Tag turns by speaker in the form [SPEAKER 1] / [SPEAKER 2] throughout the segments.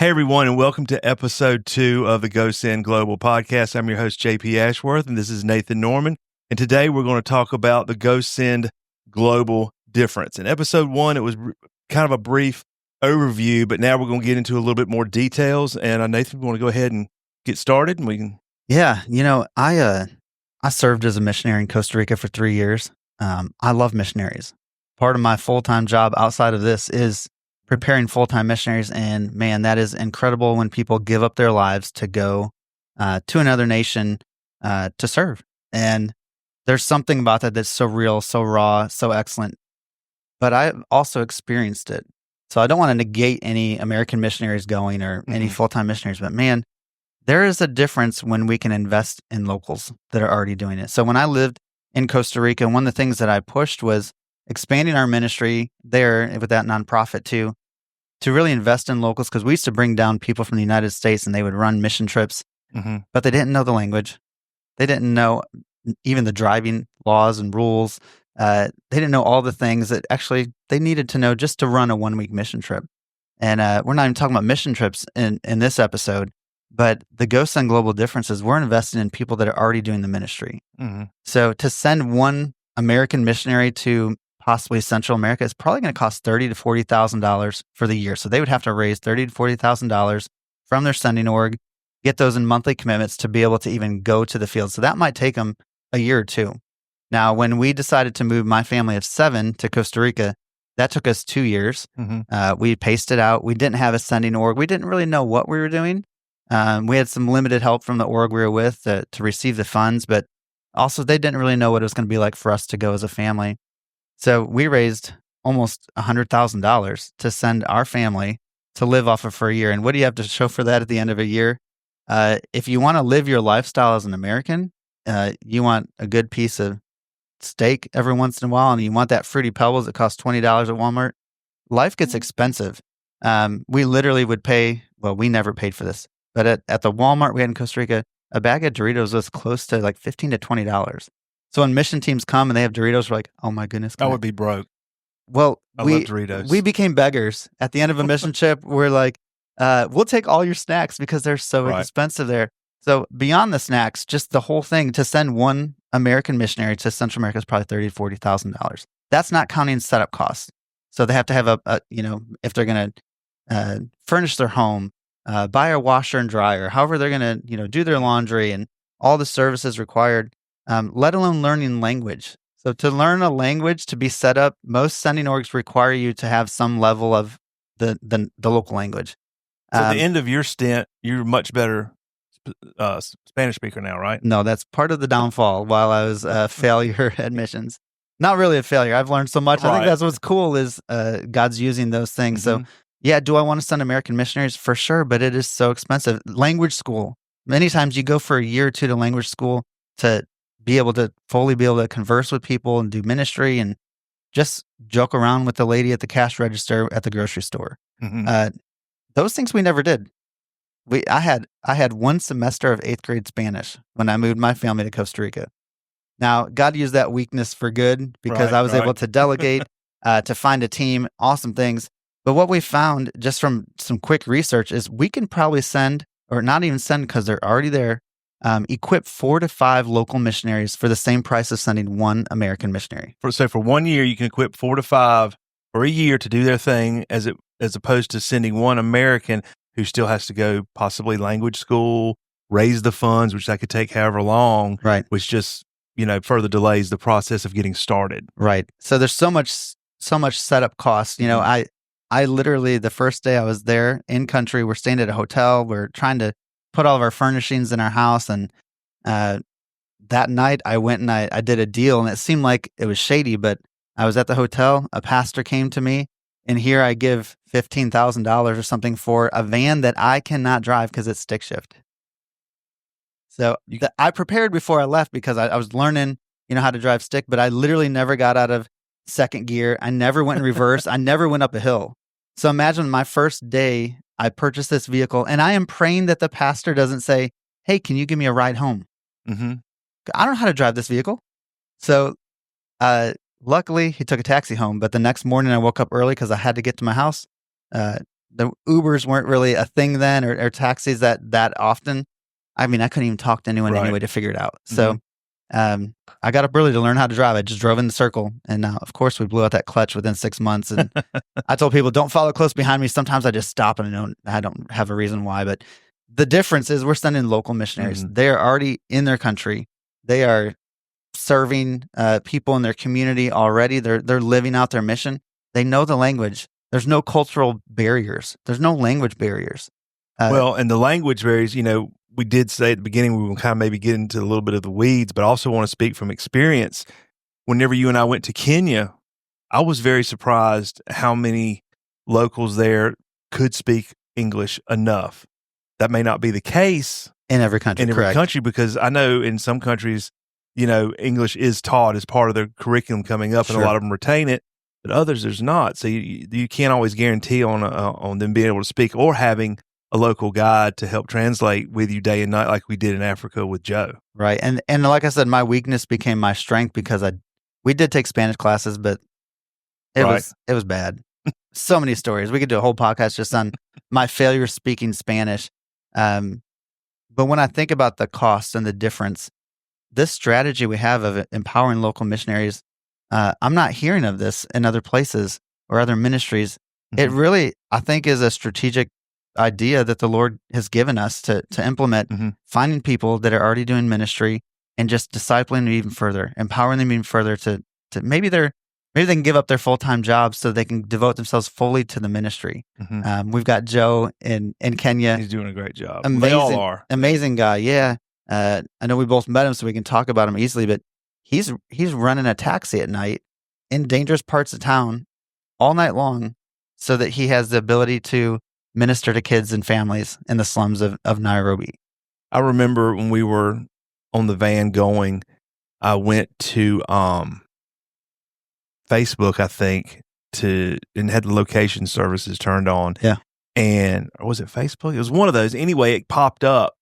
[SPEAKER 1] Hey, everyone, and welcome to episode 2 of the Go Send Global podcast. I'm your host, JP Ashworth, and this is Nathan Norman. And today we're going to talk about the Go Send Global difference. In episode 1, it was kind of a brief overview, but now we're going to get into a little bit more details. And Nathan, we want to go ahead and get started, and we can.
[SPEAKER 2] Yeah, I served as a missionary in Costa Rica for 3 years. I love missionaries. Part of my full-time job outside of this is preparing full-time missionaries, and man, that is incredible when people give up their lives to go to another nation to serve. And there's something about that that's so real, so raw, so excellent. But I've also experienced it. So I don't want to negate any American missionaries going or any full-time missionaries, but man, there is a difference when we can invest in locals that are already doing it. So when I lived in Costa Rica, one of the things that I pushed was expanding our ministry there with that nonprofit to really invest in locals, because we used to bring down people from the United States and they would run mission trips, but they didn't know the language. They didn't know even the driving laws and rules. They didn't know all the things that actually they needed to know just to run a 1-week mission trip. And we're not even talking about mission trips in this episode, but the Go Send Global difference is we're investing in people that are already doing the ministry. So to send one American missionary to possibly Central America, it's probably going to cost $30,000 to $40,000 for the year. So they would have to raise $30,000 to $40,000 from their sending org, get those in monthly commitments to be able to even go to the field. So that might take them a year or two. Now, when we decided to move my family of 7 to Costa Rica, that took us 2 years. We paced it out. We didn't have a sending org. We didn't really know what we were doing. We had some limited help from the org we were with to receive the funds, but also they didn't really know what it was going to be like for us to go as a family. So we raised almost $100,000 to send our family to live off of for a year. And what do you have to show for that at the end of a year? If you want to live your lifestyle as an American, you want a good piece of steak every once in a while, and you want that Fruity Pebbles that costs $20 at Walmart. Life gets expensive. We literally would pay, well, we never paid for this, but at the Walmart we had in Costa Rica, a bag of Doritos was close to like $15 to $20. So when mission teams come and they have Doritos, we're like, oh my goodness.
[SPEAKER 1] I would be broke.
[SPEAKER 2] Well,
[SPEAKER 1] I love Doritos.
[SPEAKER 2] We became beggars. At the end of a mission trip, we're like, we'll take all your snacks because they're so expensive there. So beyond the snacks, just the whole thing, to send one American missionary to Central America is probably $30,000 to $40,000. That's not counting setup costs. So they have to have if they're going to furnish their home, buy a washer and dryer, however they're going to, do their laundry and all the services required, let alone learning language. So to learn a language, to be set up, most sending orgs require you to have some level of the local language.
[SPEAKER 1] So at the end of your stint, you're much better Spanish speaker now, right?
[SPEAKER 2] No, that's part of the downfall while I was a failure at missions. Not really a failure. I've learned so much. I think that's what's cool is God's using those things. So yeah, do I want to send American missionaries? For sure, but it is so expensive. Language school. Many times you go for a year or two to language school to fully be able to converse with people and do ministry and just joke around with the lady at the cash register at the grocery store. Those things we never did. I had 1 semester of 8th grade Spanish when I moved my family to Costa Rica. Now, God used that weakness for good because I was able to delegate, to find a team, awesome things. But what we found just from some quick research is we can probably send, or not even send because they're already there, equip 4 to 5 local missionaries for the same price of sending 1 American missionary.
[SPEAKER 1] So for 1 year, you can equip 4 to 5 for a year to do their thing, as opposed to sending 1 American who still has to go possibly language school, raise the funds, which that could take however long, which just further delays the process of getting started.
[SPEAKER 2] Right. So there's so much setup costs. I literally, the first day I was there in country, we're staying at a hotel. We're trying to put all of our furnishings in our house. And that night I went and I did a deal, and it seemed like it was shady, but I was at the hotel. A pastor came to me, and here I give $15,000 or something for a van that I cannot drive because it's stick shift. So I prepared before I left because I was learning, how to drive stick, but I literally never got out of second gear. I never went in reverse. I never went up a hill. So imagine my first day, I purchased this vehicle, and I am praying that the pastor doesn't say, hey, can you give me a ride home? I don't know how to drive this vehicle. So luckily, he took a taxi home, but the next morning I woke up early because I had to get to my house. the Ubers weren't really a thing then, or taxis that often. I mean, I couldn't even talk to anyone anyway to figure it out. So I got up early to learn how to drive. I just drove in the circle, and of course we blew out that clutch within 6 months. And I told people, don't follow close behind me. Sometimes I just stop, and I don't have a reason why. But the difference is we're sending local missionaries. They are already in their country. They are serving people in their community already. They're living out their mission. They know the language. There's no cultural barriers. There's no language barriers.
[SPEAKER 1] Well, and the language barriers, we did say at the beginning we will kind of maybe get into a little bit of the weeds, but I also want to speak from experience. Whenever you and I went to Kenya, I was very surprised how many locals there could speak English enough. That may not be the case
[SPEAKER 2] in every country.
[SPEAKER 1] Because I know in some countries, English is taught as part of their curriculum coming up, and a lot of them retain it, but others there's not. So you can't always guarantee on them being able to speak or having a local guide to help translate with you day and night, like we did in Africa with Joe.
[SPEAKER 2] Right, and like I said, my weakness became my strength because we did take Spanish classes, but it was bad. So many stories. We could do a whole podcast just on my failure speaking Spanish. But when I think about the cost and the difference, this strategy we have of empowering local missionaries, I'm not hearing of this in other places or other ministries. It really, I think, is a strategic idea that the Lord has given us to implement, finding people that are already doing ministry and just discipling them even further, empowering them even further to maybe they can give up their full-time jobs so they can devote themselves fully to the ministry. We've got Joe in Kenya.
[SPEAKER 1] He's doing a great job.
[SPEAKER 2] Amazing,
[SPEAKER 1] they all are.
[SPEAKER 2] Amazing guy. Yeah. I know we both met him, so we can talk about him easily, but he's running a taxi at night in dangerous parts of town all night long so that he has the ability to minister to kids and families in the slums of Nairobi.
[SPEAKER 1] I remember when we were on the van going, I went to Facebook, I think, and had the location services turned on.
[SPEAKER 2] Yeah.
[SPEAKER 1] And or was it Facebook? It was one of those. Anyway, it popped up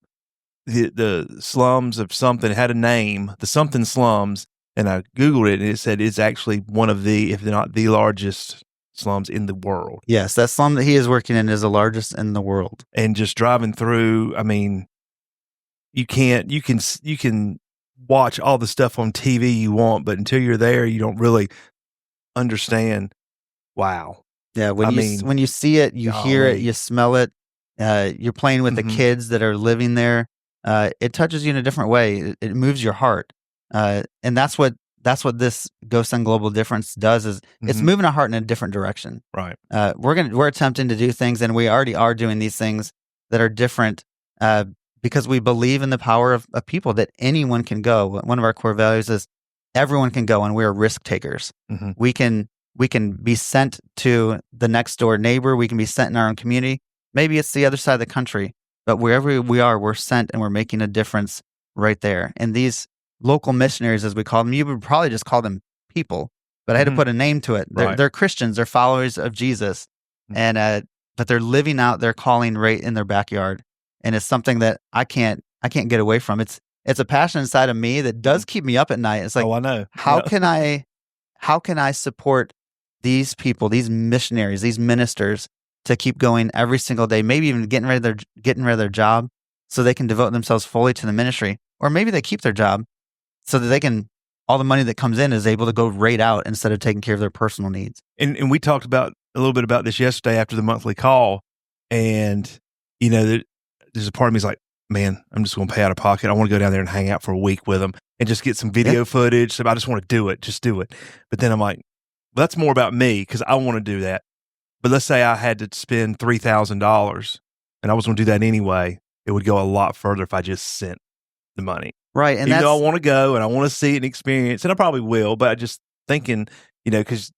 [SPEAKER 1] the slums of something. It had a name, the something slums, and I Googled it, and it said it's actually one of the, if not the largest slums in the world.
[SPEAKER 2] Yes, that slum that he is working in is the largest in the world.
[SPEAKER 1] And just driving through, I mean, you can watch all the stuff on TV you want, but until you're there, you don't really understand. Wow.
[SPEAKER 2] Yeah, when you see it, you hear it, you smell it. You're playing with the kids that are living there. It touches you in a different way. It moves your heart, and that's what this Go Send Global Difference does. Is it's moving our heart in a different direction.
[SPEAKER 1] Right.
[SPEAKER 2] We're attempting to do things, and we already are doing these things that are different because we believe in the power of people, that anyone can go. One of our core values is everyone can go, and we're risk takers. We can be sent to the next door neighbor. We can be sent in our own community. Maybe it's the other side of the country, but wherever we are, we're sent and we're making a difference right there. And these local missionaries, as we call them, you would probably just call them people, but I had to put a name to it. They're Christians. They're followers of Jesus. And but they're living out their calling right in their backyard. And it's something that I can't get away from. It's a passion inside of me that does keep me up at night. It's like,
[SPEAKER 1] I know.
[SPEAKER 2] How can I support these people, these missionaries, these ministers to keep going every single day, maybe even getting rid of their job so they can devote themselves fully to the ministry, or maybe they keep their job so that all the money that comes in is able to go right out instead of taking care of their personal needs.
[SPEAKER 1] And we talked about a little bit about this yesterday after the monthly call, and there's a part of me is like, man, I'm just going to pay out of pocket. I want to go down there and hang out for a week with them and just get some video footage. So I just want to do it, just do it. But then I'm like, well, that's more about me because I want to do that. But let's say I had to spend $3,000 and I was going to do that anyway. It would go a lot further if I just sent the money.
[SPEAKER 2] Right. And
[SPEAKER 1] even though I want to go and I want to see it and experience, and I probably will, but I just thinking, because,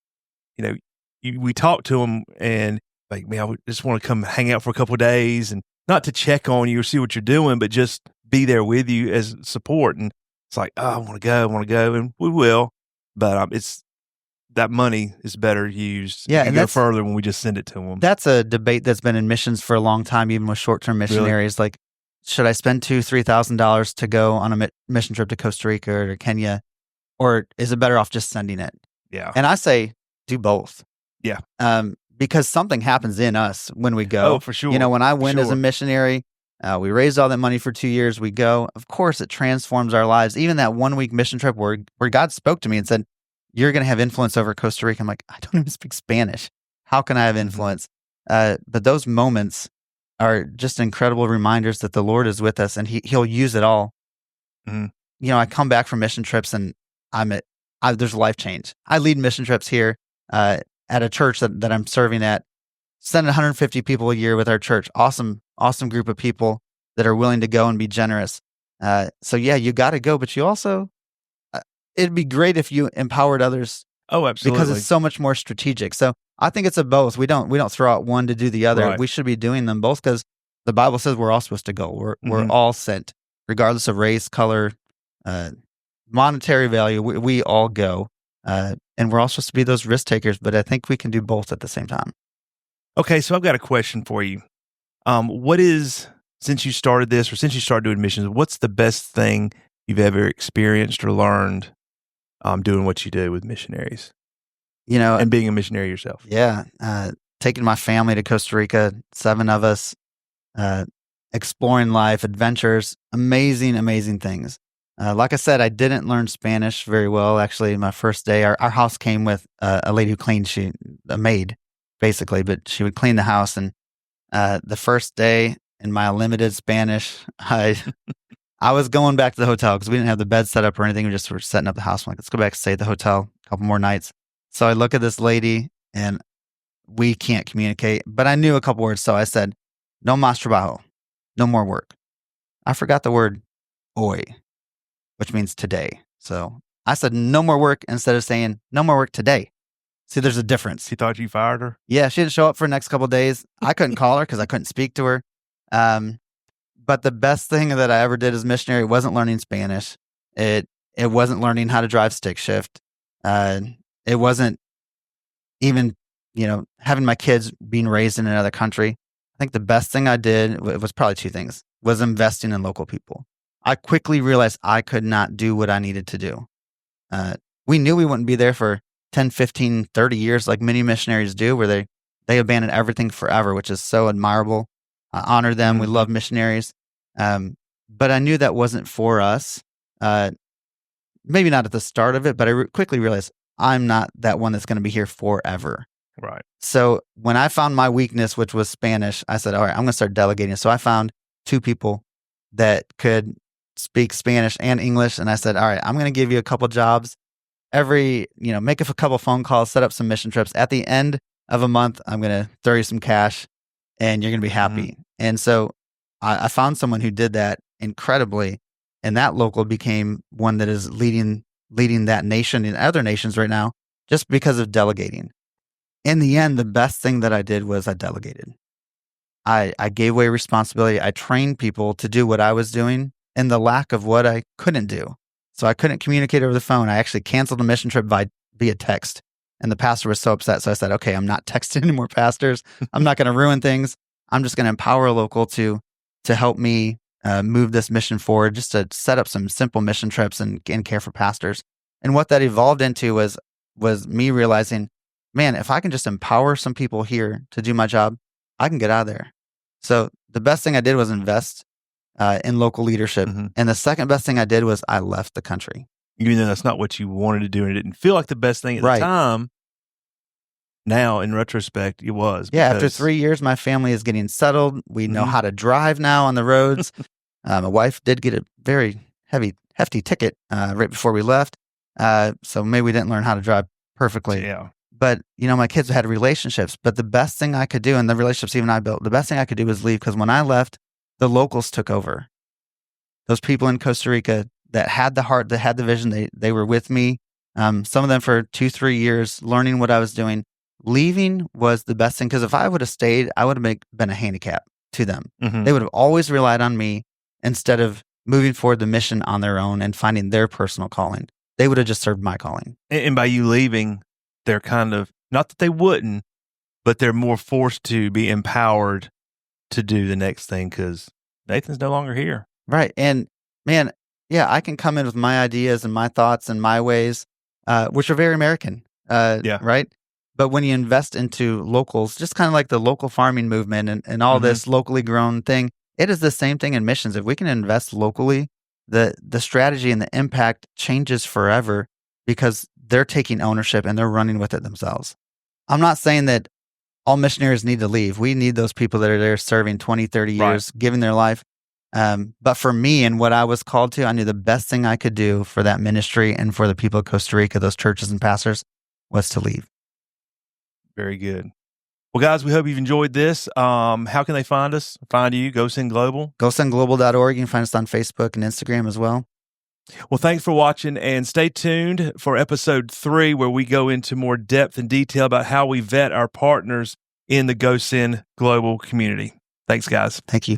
[SPEAKER 1] we talk to them and like, man, I just want to come hang out for a couple of days and not to check on you or see what you're doing, but just be there with you as support. And it's like, oh, I want to go, and we will. But that money is better used.
[SPEAKER 2] Yeah, and
[SPEAKER 1] go further when we just send it to them.
[SPEAKER 2] That's a debate that's been in missions for a long time, even with short-term missionaries. Really? Like, should I spend $2,000-$3,000 to go on a mission trip to Costa Rica or to Kenya, or is it better off just sending it?
[SPEAKER 1] Yeah.
[SPEAKER 2] And I say do both.
[SPEAKER 1] Yeah.
[SPEAKER 2] because something happens in us when we go.
[SPEAKER 1] Oh, for sure.
[SPEAKER 2] When I went as a
[SPEAKER 1] Sure.
[SPEAKER 2] missionary, we raised all that money for 2 years. We go. Of course, it transforms our lives. Even that 1 week mission trip where God spoke to me and said, "You're going to have influence over Costa Rica." I'm like, I don't even speak Spanish. How can I have influence? But those moments are just incredible reminders that the Lord is with us and He'll use it all.
[SPEAKER 1] Mhm.
[SPEAKER 2] I come back from mission trips and there's life change. I lead mission trips here at a church that I'm serving at, sending 150 people a year with our church. Awesome group of people that are willing to go and be generous. So yeah, you got to go, but you also, it'd be great if you empowered others
[SPEAKER 1] Oh, absolutely.
[SPEAKER 2] because it's so much more strategic. So I think it's a both. We don't throw out one to do the other.
[SPEAKER 1] Right.
[SPEAKER 2] We should be doing them both because the Bible says we're all supposed to go. We're
[SPEAKER 1] Mhm.
[SPEAKER 2] all sent, regardless of race, color, monetary value. We all go, and we're all supposed to be those risk takers. But I think we can do both at the same time.
[SPEAKER 1] Okay, so I've got a question for you. What is, since you started this or since you started doing missions, what's the best thing you've ever experienced or learned doing what you do with missionaries and being a missionary yourself?
[SPEAKER 2] Yeah, taking my family to Costa Rica, 7 of us, exploring life, adventures, amazing things. Like I said, I didn't learn Spanish very well. Actually, my first day, our house came with a lady who cleaned, a maid, basically, but she would clean the house. And the first day in my limited Spanish, I was going back to the hotel because we didn't have the bed set up or anything. We just were setting up the house. I'm like, let's go back and stay at the hotel a couple more nights. So I look at this lady and we can't communicate, but I knew a couple words. So I said, no más trabajo, no more work. I forgot the word hoy, which means today. So I said no more work instead of saying no more work today. See, there's a difference.
[SPEAKER 1] She thought you fired her?
[SPEAKER 2] Yeah, she didn't show up for the next couple of days. I couldn't call her because I couldn't speak to her. But the best thing that I ever did as missionary wasn't learning Spanish. It wasn't learning how to drive stick shift. It wasn't even, having my kids being raised in another country. I think the best thing I did was probably 2 things, was investing in local people. I quickly realized I could not do what I needed to do. We knew we wouldn't be there for 10, 15, 30 years like many missionaries do, where they abandon everything forever, which is so admirable. I honor them. We love missionaries. But I knew that wasn't for us. Maybe not at the start of it, but I quickly realized I'm not that one that's going to be here forever.
[SPEAKER 1] Right.
[SPEAKER 2] So when I found my weakness, which was Spanish, I said, all right, I'm going to start delegating. So I found 2 people that could speak Spanish and English. And I said, all right, I'm going to give you a couple jobs make a couple phone calls, set up some mission trips. At the end of a month, I'm going to throw you some cash and you're going to be happy. Mm-hmm. And so I found someone who did that incredibly. And that local became one that is leading that nation and other nations right now, just because of delegating. In the end, the best thing that I did was I delegated. I gave away responsibility. I trained people to do what I was doing and the lack of what I couldn't do. So I couldn't communicate over the phone. I actually canceled a mission trip via text. And the pastor was so upset. So I said, okay, I'm not texting any more pastors. I'm not going to ruin things. I'm just going to empower a local to help me move this mission forward, just to set up some simple mission trips and care for pastors. And what that evolved into was me realizing, man, if I can just empower some people here to do my job, I can get out of there. So the best thing I did was invest in local leadership. Mm-hmm. And the second best thing I did was I left the country.
[SPEAKER 1] Even though that's not what you wanted to do and it didn't feel like the best thing at the time, now in retrospect, it was.
[SPEAKER 2] Yeah, after 3 years, my family is getting settled. We know how to drive now on the roads. My wife did get a very hefty ticket right before we left. So maybe we didn't learn how to drive perfectly.
[SPEAKER 1] Yeah.
[SPEAKER 2] But, my kids had relationships. But the best thing I could do, and the relationships even I built, the best thing I could do was leave, because when I left, the locals took over. Those people in Costa Rica that had the heart, that had the vision, they were with me. Some of them for 2-3 years, learning what I was doing. Leaving was the best thing, because if I would have stayed, I would have been a handicap to them. Mm-hmm. They would have always relied on me instead of moving forward the mission on their own and finding their personal calling. They would have just served my calling.
[SPEAKER 1] And by you leaving, they're kind of, not that they wouldn't, but they're more forced to be empowered to do the next thing because Nathan's no longer here.
[SPEAKER 2] Right. And man, yeah, I can come in with my ideas and my thoughts and my ways, which are very American. Right. But when you invest into locals, just kind of like the local farming movement and all this locally grown thing, it is the same thing in missions. If we can invest locally, the strategy and the impact changes forever because they're taking ownership and they're running with it themselves. I'm not saying that all missionaries need to leave. We need those people that are there serving 20, 30 years, giving their life. But for me and what I was called to, I knew the best thing I could do for that ministry and for the people of Costa Rica, those churches and pastors, was to leave.
[SPEAKER 1] Very good. Well, guys, we hope you've enjoyed this. How can they find us? Find you, GoSend Global?
[SPEAKER 2] GoSendGlobal.org. You can find us on Facebook and Instagram as well.
[SPEAKER 1] Well, thanks for watching, and stay tuned for episode 3, where we go into more depth and detail about how we vet our partners in the GoSend Global community. Thanks, guys.
[SPEAKER 2] Thank you.